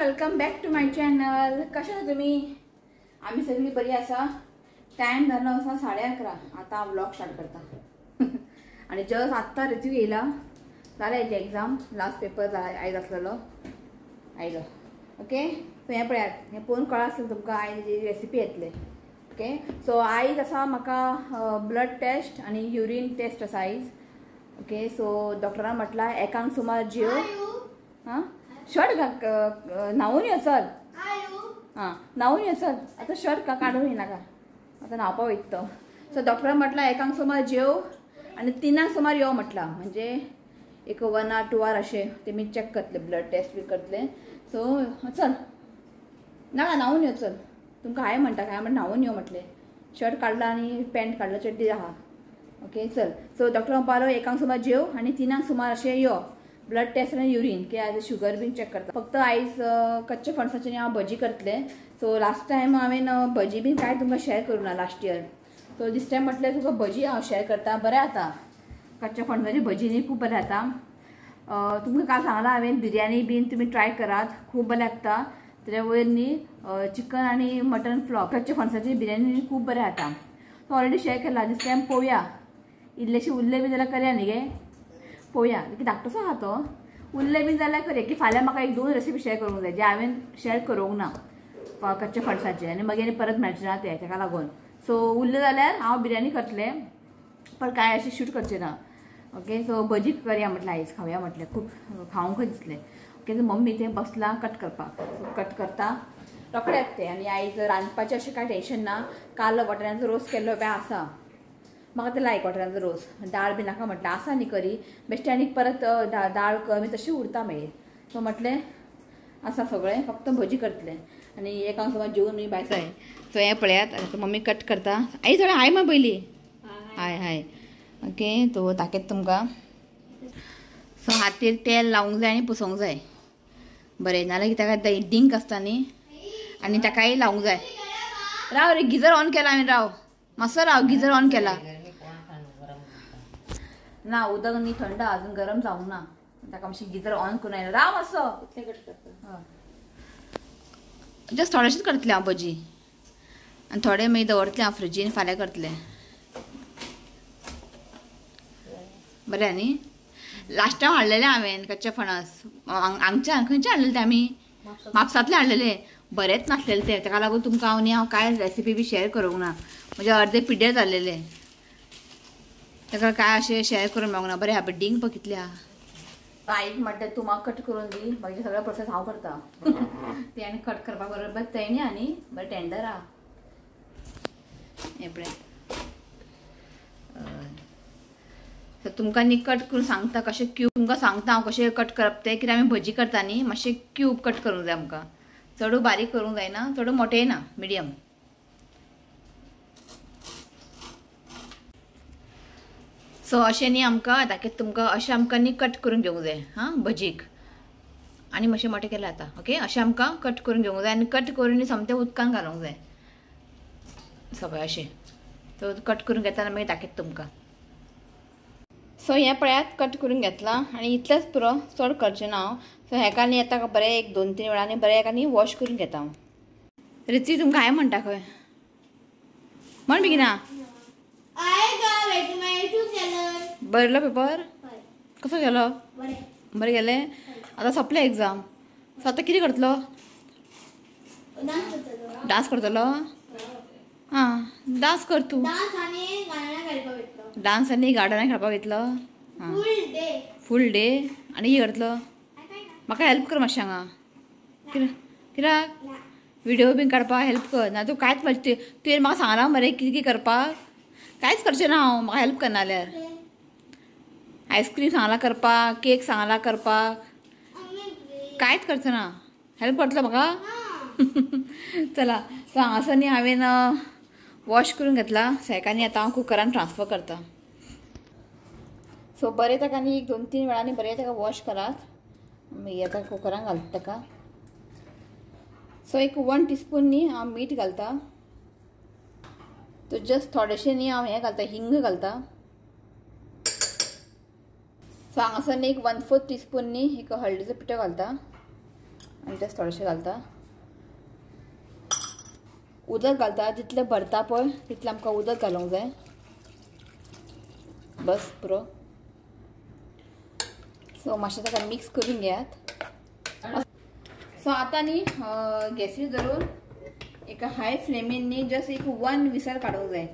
Welcome back to my channel. कशा आहात तुम्ही? आम्ही सगळी बरी असा. टाइम झाला असा 11:30. आता व्लॉग स्टार्ट करता. आणि जस्ट आत्ता रिव्ह्यू येला झाला याची एक्झाम. लास्ट पेपर आयज असलेलो आयलो. ओके, सो हे पळयात, हे पळोवन कळ्ळा आसलें तुमकां आयज रेसिपी येतले. ओके, सो आयज आसा म्हाका ब्लड टेस्ट आणि युरीन टेस्ट आसा आयज. ओके, सो डॉक्टरान म्हटला एकांक सुमार जेव. हां, शर्ट न्हावून यो चल. हां, न्हावून यो चल. आता शर्ट काढून येनाका, आता न्हावपा वयता तो. सो डॉक्टरान म्हटला एकांक सुमार जेव आणि 3 सुमार यो म्हटला. म्हणजे एक 1 or 2 hour असे ते मी चेक करतले, ब्लड टेस्ट बी करतले. सो चल नाका न्हावून यो चल. तुमकां हांवें म्हणटा काय म्हण न्हावून यो म्हटले. शर्ट काडला आणि पॅन्ट काडला, चड्डी आहा. ओके चल. सो डॉक्टर म्हणपालो एकांक सुमार जेव आणि 3 सुमार अशें यो ब्लड टेस्ट आणि युरीन की आयज शुगर बीन चेक करता. फक्त आयज कच्चे फणसाचे हांव भजी करतले. सो लास्ट टायम हांवें भजी बीन कांय तुमकां शेअर करूं ना last year. So this time म्हटल्यार तुका भजी हांव शेअर करता. बरें जाता कच्च्या फणसाची भजी न्ही, खूब बरें जाता. तुमकां काल सांगला हांवें बिर्याणी बीन तुमी ट्राय करात, खूब बरें लागता. तेच्या वयर न्ही चिकन आणि मटन फ्लॉप कच्च्या फणसाची बिर्याणी खूब बरें जाता. सो ऑलरेडी शेअर केला. दिस टायम पळोवया, इल्लेशे उरले बी जाल्यार करया न्ही गे. पळोवया की धाकटोसो आहा तो. उरले बी जाल्यार करया की फाल्यां म्हाका 1-2 रेसिपी शेअर करूंक जाय जे हांवें शेअर करूंक ना कच्च्या फणसाचे, आनी मागीर परत मेळचे ना ते ताका लागून. सो उरले जाल्यार हांव बिर्याणी करतलें, पण काय अशें शूट करचें ना. ओके, सो भजी करया म्हटलें आयज, खावया म्हटलें, खूब खावंकच दिसलें. ओके, मम्मी ते बसला कट करपाक. सो कट करता रोखडेच ते. आनी आयज रांदपाचें अशें कांय टेन्शन ना. काल वटाण्याचो रोस केल्लो पळय आसा, म्हाका ते लायक वटाण्याचो रोस. दाळ बी नाका म्हटलें, आसा न्ही करी बेश्टे, आनी परत दाळ कमी तशी उरता मागीर. सो म्हटलें आसा सगळें, फक्त भजी करतलें आनी एकांक सुमार जेवून मी भायर जाय. सो हें पळयात, आतां मम्मी कट करता. आई थोडें हाय मा पयली. हाय हाय. ओके, तो दाखयता तुमकां. सो हातीर तेल लावंक जाय आनी पुसूंक जाय बरें, नाल्यार की ताका डिंक आसता न्ही आनी ताकाय लावंक जाय. राव रे, गिजर ऑन केला हांवें. राव मातसो राव, गिजर ऑन केला ना. उदक न्ही थंड अजून गरम जावंक ना, ताका मातशें गिजर ऑन करून आयला. राव मातसो. जस्ट थोडेशेंच करतलें हांव भजी, आनी थोडे मागीर दवरतलें हांव फ्रिजीन, फाल्यां करतलें. बरें न्ही. लास्ट टायम हाडलेलें हांवें कच्चे फणस हांगच्यान. खंयचे हाडलेले ते आमी? म्हापसांतले हाडलेले. बरेंच नासलेले ते, ताका लागून तुमकां हांव कांय रेसिपी बी शेअर करूंक ना. म्हणजे अर्दे पिड्ड्यार जाल्लेले, ताका काय अशें शेअर करून मेळूंक ना. बरें हा डिंक पळय कितले आहा. आईक म्हणटा तूं म्हाका कट करून दी, मागीर सगळें प्रोसेस हांव करता. ते आनी कट करपाक बरोबर थंय न्ही आनी बरें टेंडर आहा. हें पळय, सो तुमकां न्ही कट करून सांगता कशें क्यूब. तुमकां सांगता हांव कशें कट करप तें, कित्याक आमी भजी करता न्ही, मातशें क्यूब कट करूंक जाय आमकां. चडू बारीक करूंक जायना, चडू मोठेय ना, मिडियम. सो अशें न्ही आमकां दाखयता तुमकां, अशें आमकां न्ही कट करून घेवंक जाय. हां, भजीक आनी मातशें मोठें केलें जाता. ओके, अशें आमकां कट करून घेवंक जाय आनी कट करून समतें उदकान घालूंक जाय सगळें अशें. सो कट करून घेतना मागीर दाखयता तुमकां. सो हें पळयात कट करून घेतलां आनी इतलेंच पुरो, चड करचें ना हांव. सो हेका न्ही आतां बरें 1-2-3 वेळांनी बरें हेका न्ही वॉश करून घेता हांव. रिती तुमकां हांवें म्हणटा खंय म्हण बेगिना. बरलो पेपर कसो गेलो? बरें गेलें. आतां सोंपलें एग्जाम. सो आतां कितें करतलो? डान्स करतलो? हां, डान्स कर तूं. डान्स आनी गार्डनाक खेळपाक वयतलो? हां, फूल डे. आनी कितें करतलो? म्हाका हेल्प कर मातशें हांगा. कित्याक? व्हिडिओ बीन काडपाक हेल्प कर. ना तूं कांयच मातशें तुवें म्हाका सांगलां मरे कितें करपाक. कांयच करचें ना हांव, म्हाका हेल्प करना जाल्यार. आयस्क्रीम सांगला करपाक, केक सांगला करपाक, कांयच करचें ना. हेल्प करतलो म्हाका? चला. सो हांगासर न्ही हांवें वॉश करून घेतला. सेकांनी आतां हांव कुकरान ट्रान्सफर करता. सो बरें ताका न्ही 1-2-3 वेळांनी बरें ताका वॉश करात. मागीर आतां कुकरान घालता ताका. सो एक 1 टीस्पून न्ही हांव मीठ घालता. तो जस्ट थोडेशें न्ही हांव हें घालता, हिंग घालता. सो हांगासर न्ही एक 1/4 टीस्पून न्ही एक हळदीचो पिठो घालता. आनी जस्ट थोडेशें घालता. उदक घालता जितलें भरता पळय तितलें आमकां उदक घालूंक जाय. बस पुरो. सो मातशें ताका मिक्स करून घेयात. सो आतां न्ही गॅसीर धरून एका हाय फ्लेमीन न्ही जस्ट एक 1 विसल काडूंक जाय.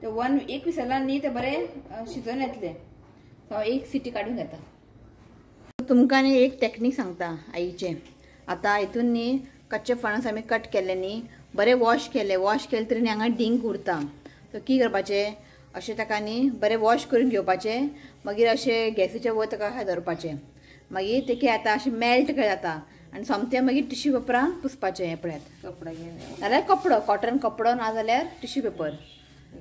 ते 1 विसलान न्ही ते बरें शिजून येतले. सो 1 सिटी काडून घेता. तुमकां न्ही एक टॅक्नीक सांगता आईचें. आतां हितून न्ही कच्चे फणस आमी कट केले न्ही बरें वॉश केले तरी न्ही हांगा डिंक उरता. सो कितें करपाचें अशें ताका न्ही बरें वॉश करून घेवपाचें. मागीर अशें गॅसीच्या वयर ताका दवरपाचें. मागीर ते कितें जाता अशें मेल्ट जाता आनी सोमतें मागीर टिश्यू पेपरान पुसपाचें. हें पळयात कपडो नाल्यार कपडो कॉटन कपडो ना जाल्यार टिश्यू पेपर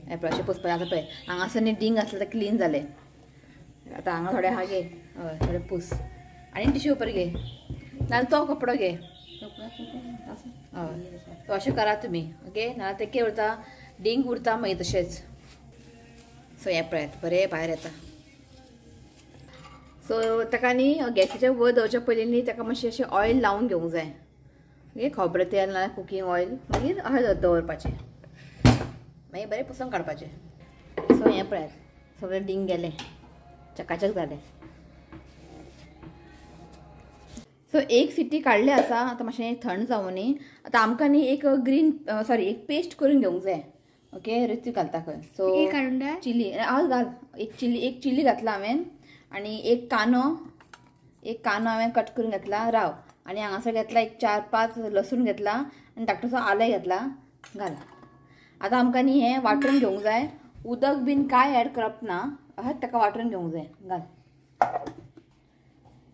हें पळय अशें पुसपाचें. आतां पळय हांगासर न्ही डिंक आसलें तें क्लीन जालें. आतां हांगा थोडें आहा गे हय थोडें पुस आनी टिश्यू पेपर घे नाल्यार तो कपडो घे. हय तो अशें करा तुमी. ओके नाल्यार ते कितें उरता डिंक उरता मागीर तशेंच. सो हें पळयात बरें भायर येता. सो ताका न्ही गॅसीच्या वयर दवरच्या पयलीं न्ही ताका मातशें अशें ऑयल लावन घेवंक जाय. ओके खोबरें तेल नाल्यार कुकींग ऑयल मागीर अशें दवरपाचें मागीर बरें पुसून काडपाचें. सो हें पळयात सगळें डिंक गेलें चकाचक जालें. सो 1 सिटी काडले आसा. आतां मातशें थंड जावं न्ही. आतां आमकां न्ही एक एक पेस्ट करून घेवंक जाय. ओके रेती घालता खंय. सो चिली घाल. एक चिली घातला हांवें आनी एक कानो हांवें कट करून घेतला राव. आनी हांगासर घेतला एक 4-5 लसूण घेतला आनी धाकटोसो आलें घेतला घाल. आतां आमकां न्ही हें वांटून घेवंक जाय. उदक बीन कांय ऍड करप ना अशेंच ताका वांटून घेवंक जाय घाल.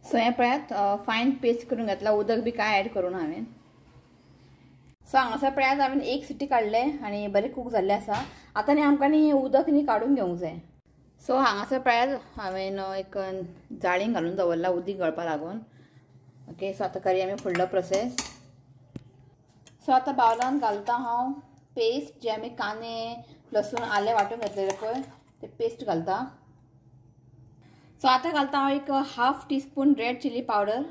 सो हें पळयात फायन पेस्ट करून घेतला. उदक बी कांय ऍड करूं ना हांवें. सो हांगासर पळयात हांवें 1 सिटी काडले आनी बरें कूक जाल्लें आसा. आतां न्ही आमकां न्ही उदक न्ही काडून घेवंक जाय. सो हांगासर पळयात हांवें एक जाळीन घालून दवरला उदीक गळपा लागून. ओके सो आतां करी आमी फुडलो प्रोसेस. सो आतां बावलान घालता हांव पेस्ट जे आमी कांदे लसूण आलें वांटून घेतलेलें पळय ते पेस्ट घालता. सो आतां घालता हांव एक 1/2 टीस्पून रेड चिली पावडर.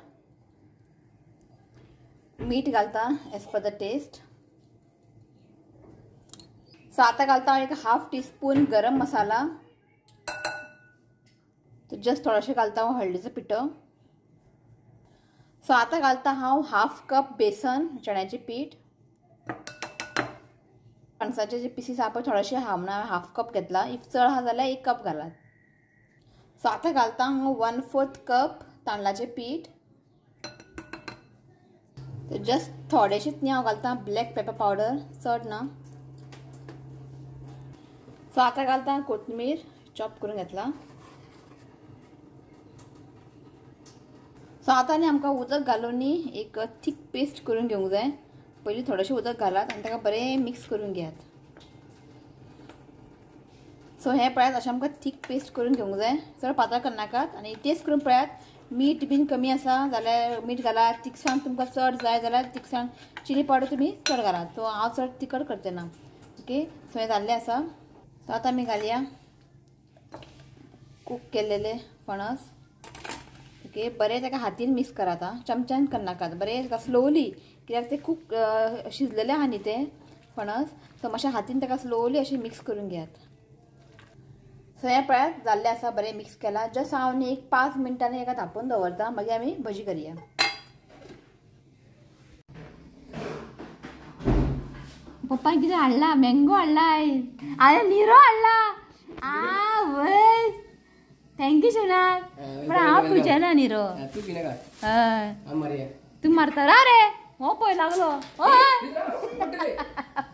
मीठ घालता एज पर द टेस्ट. सो आतां घालता हांव एक 1/2 टीस्पून गरम मसाला. जस्ट थोडेशें घालता हांव हळदीचो पिठो. सो आतां घालता हांव 1/2 कप बेसन चण्याचें पीठ. पणसाचे जे पिसीस आहा पळय थोडेशें आहा म्हणून हांवें 1/2 कप घेतला. इफ चड आहा जाल्यार 1 कप घालात. सो आतां घालता हांव 1/4 कप तांदळाचें पीठ. जस्ट थोडेशेंच न्ही हांव घालता ब्लॅक पेपर पावडर चड ना. सो आतां घालता कोथमीर चॉप करून घेतला. सो आतां न्ही आमकां उदक घालून न्ही एक थीक पेस्ट करून घेवंक जाय. पयलीं थोडेशें उदक घालात आनी ताका बरें मिक्स करून घेयात. सो हें पळयात अशें आमकां थीक पेस्ट करून घेवंक जाय. चड पातळ करनाकात. आनी टेस्ट करून पळयात मीठ बीन कमी आसा जाल्यार मीठ घालात. तिखसाण तुमकां चड जाय जाल्यार तिखसाण चिली पावडर तुमी चड घालात. सो हांव चड तिखट करचें ना. ओके सो हें जाल्लें आसा. सो आतां आमी घालया कूक केलेले फणस. ओके बरें ताका हातीन मिक्स करात. चमच्यान करनाकात. बरें ताका स्लोली कित्याक ते खूब शिजलेले आहा न्ही ते फणस. सो मातशें हातीन ताका स्लोली अशें मिक्स करून घेयात. सो हें पळयात जाल्लें आसा बरें मिक्स केला. जस्ट हांव न्ही एक 5 मिनटांनी एका धांपून दवरता मागीर आमी भजी करया. पप्पान कितें हाडला मँगो हाडलाय आरे निरो हाडला. आवय थँक्यू शिवनाथ. पण हांव पिवचेना निरो. हय तूं मारता रे हो पळय लागलो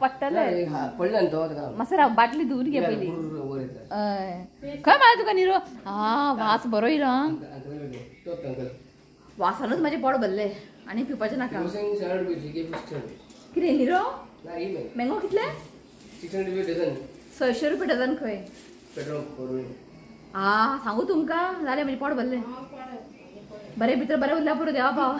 पडटले मातसो राव बाटली दूर घे पयली. हय खंय मारता तुका निरो. वास बरो येयलो. वासानूच म्हाजें पोट भरलें आनी पिवपाचें नाका. कितें निरो मँगो कितले 600 रुपया डझन खंय. सांगू तुमकां जालें म्हाजें पोट भरलें. बरें भितर बरें उरल्या पुरो देवा पाव.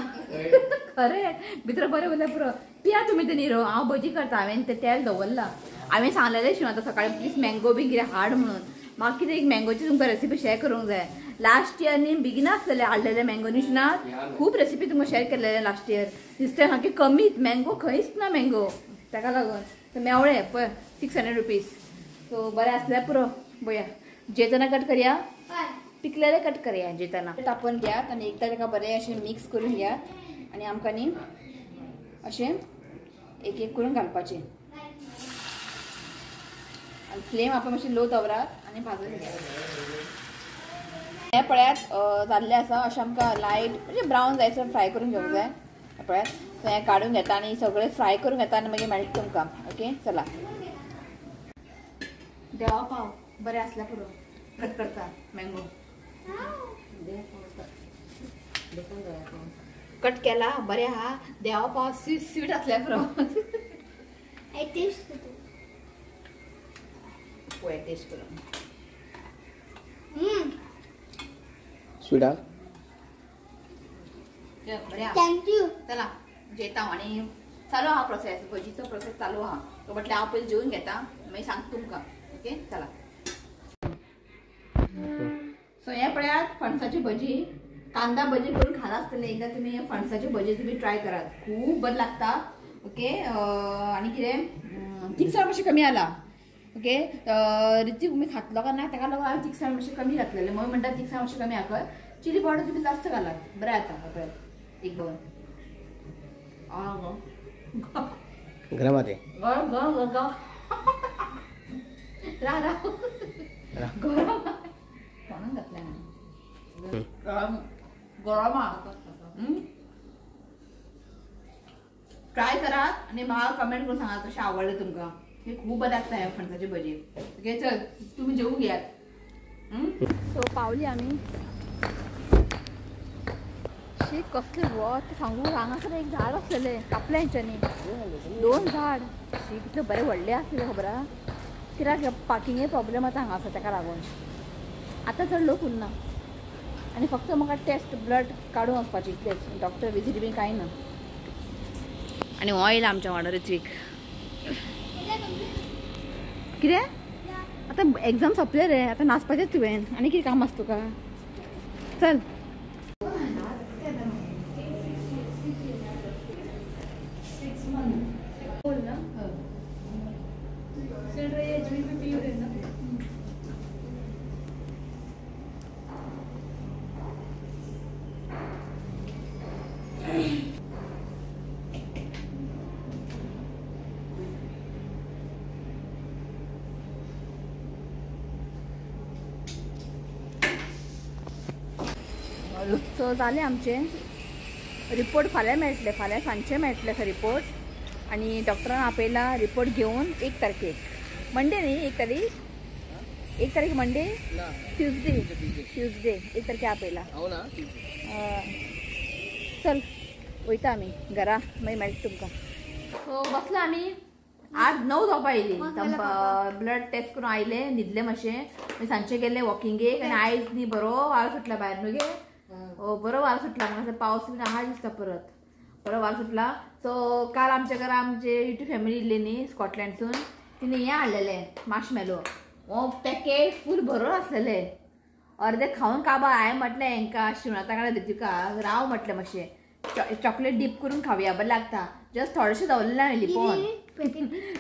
खरें भितर बरें उरल्या पुरो. पिया तुमी ते निरो. हांव भजी करता. हांवें तें तेल दवरला. हांवें सांगलेलें शिव आतां सकाळीं प्लीज मँगो बी कितें हाड म्हणून म्हाका कितें एक मँगोची तुमकां रेसिपी शेअर करूंक जाय. लास्ट इयर न्ही बिगिनर आसलेले हाडलेले मँगो निशनात खूब रेसिपी तुमकां शेअर केलेले लास्ट इयर. दिसता सारके कमीत मँगो खंयच ना मँगो ताका लागून मेवळे पळय 600 रुपीज. सो बरें आसल्यार पुरो बया जेतना कट करया पिकलेले कट करया जेतना तापोवन घेयात आनी एकदा ताका बरें अशें मिक्स करून घेयात आनी आमकां न्ही अशें एक एक करून घालपाचें आनी फ्लेम आपण मातशी लो दवरात आनी भाजून घेयात. हे पळयात जाल्ले आसा अशें आमकां लायट म्हणजे ब्रावन जायसर फ्राय करून घेवंक जाय. पळयात सो हें काडून घेता आनी सगळें फ्राय करून घेता आनी मागीर मेळटा तुमकां. ओके चला देवा पाव बरें आसल्या पुरो कट करता मँगो कट केला बरें आहा. देवा पाव स्वीट आसल्या पुरो टेस्ट करून स्वीट आहा बरें थँक्यू. चला जेता आनी चालू आहा प्रोसेस भजीचो प्रोसेस चालू आहा. तो म्हटल्यार हांव पयलीं जेवून घेता मागीर सांगता तुमकां. ओके चला. सो हे पळयात फणसाची भजी कांदा भजी करून खाला आसतले. एकदा तुमी फणसाची भजी तुमी ट्राय करात खूब बरें लागता. ओके आनी कितें तिखसाण मातशें कमी आला. ओके रितीक तुमी खातलो काय ना ताका लागून हांवें तिखसाण मातशें कमी घातलेलें. मम्मी म्हणटा तिखसाण मातशें कमी आकर चिली पावडर तुमी जास्त घालात बरें जाता. पळयात एक दोन गरम आते गरम कोणाक घातलें गरम गरम ट्राय करात आनी म्हाका कमेंट करून सांगात कशें आवडलें तुमकां. हे खूब बरें लागता हे फणसाची भजी. ओके चल तुमी जेवून घेयात. सो पावली आमी शीत कसलें वत सांगू. हांगासर एक झाड आसलेलें कापलें हेंच्यांनी 2 झाड शी कितले बरें व्हडले आसलेले खबर आहा. कित्याक पार्किंगे प्रॉब्लेम आतां हांगासर ताका लागून आतां चड लोक उरना आनी फक्त म्हाका टेस्ट ब्लड काडून वचपाचें इतलेंच. डॉक्टर विजीट बी कांय ना. आनी हो येयला आमच्या वांगडा ऋत्वीक. कितें आतां एग्जाम सोंपले रे आतां नाचपाचेंच तुवें आनी कितें काम आसा तुका. चल सो जालें आमचें रिपोर्ट फाल्यां मेळटले. फाल्यां सांजचे मेळटले खंय रिपोर्ट आनी डॉक्टरान आपयला रिपोर्ट घेवन 1 तारखेक मंडे न्ही 1 तारीख मंडे ट्युजडे 1 तारखेक आपयला. चल वयता आमी घरा मागीर मेळटा तुमकां. सो बसला आमी 8-9 जावपा येयली. ब्लड टेस्ट करून आयले न्हिदले मातशें मागीर सांजचे गेले वॉकिंगेक आनी आयज न्ही बरो वारो सुटला भायर न्हू गे. बरो वारो सुटला म्हाका पावस बी आहा दिसता परत बरो वारो सुटला. सो काल आमच्या घरा आमचे युट्यूब फॅमिली येयल्ली न्ही स्कॉटलँडसून तिने हें हाडलेलें मार्शमेलो. हो पॅकेट फूल भरून आसलेले अर्दे खावन काबार. हांवें म्हटलें हेंकां शिवणाता काडा तुका राव म्हटलें मातशें चॉकलेट डीप करून खावया बरें लागता. जस्ट थोडेशें दवरलेलें हांवें लिपोवन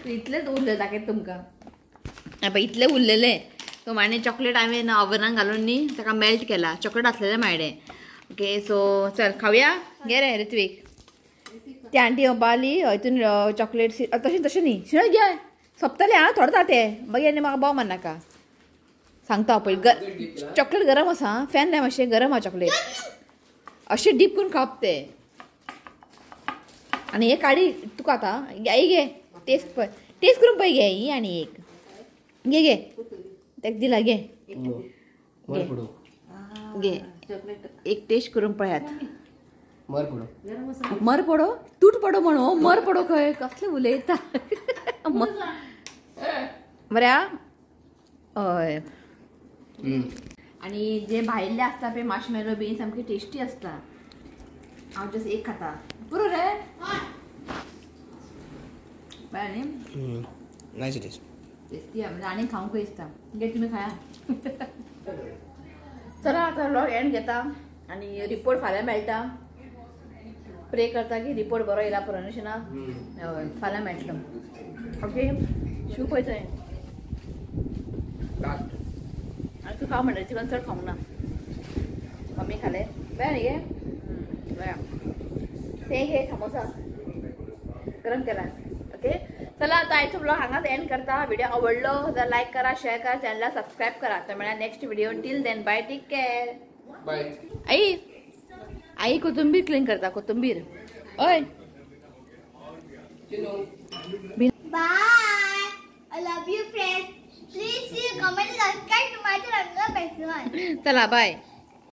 इतलेंच उरलें दाखयता तुमकां. पळय इतलें उरलेलें. सो माणे चॉकलेट हांवें ओव्हनान घालून न्ही ताका मेल्ट केला. चॉकलेट आसलेलें मायडे. ओके सो चल खावया घे रे ऋत्वीक. ती आंटी बाली हितून चॉकलेट तशें न्ही शिणत घे सोंपतलें आं थोडे तें मागीर आनी म्हाका बोव मारनाका सांगता हांव पळय. चॉकलेट गरम आसा फॅन लाय मातशें गरम आहा चॉकलेट अशें डीप करून खावप तें. आनी हे काडी तुका आतां ही घे टेस्ट पळय टेस्ट करून पळय घे ही आनी एक घे घे तेका दिला घे घे एक टेस्ट करून पळयात. मर पडो तूट पडो म्हणो मर पडो खंय कसलें उलयता बरें हय. आनी जे भायल्ले आसता पळय मार्शमेलो बी सामके टेस्टी आसता. हांव जस्ट एक खाता पुरो रे बरें न्ही. नायस टेस्ट टेस्टी आहे म्हणजे आणि खाऊंक दिसता घे तुम्ही खाया. चला आता व्लॉग एंड घेता आणि रिपोर्ट फाल्यां मेळटा. प्रे करता की रिपोर्ट बरो येयला प्रोनोशना हय फाल्यां मेळटलो. ओके शिव पळय थंय आनी तूं खाव म्हणटा चिकन चड खावंक ना. मम्मी खाले बया न्ही गे बया तें घे सामोसा गरम केला. ओके चला आता आयचो ब्लॉग हांगाच एंड करता. व्हिडिओ आवडलो जाल्यार लायक करा शेअर करा चॅनलला सबस्क्राईब करा. तर मेळ्या next video till then bye take care bye. आई कोथिंबीर क्लीन करता कोथिंबीर ओय Bye. I love you, friends. Please see, comment, subscribe to my channel. चला बाय.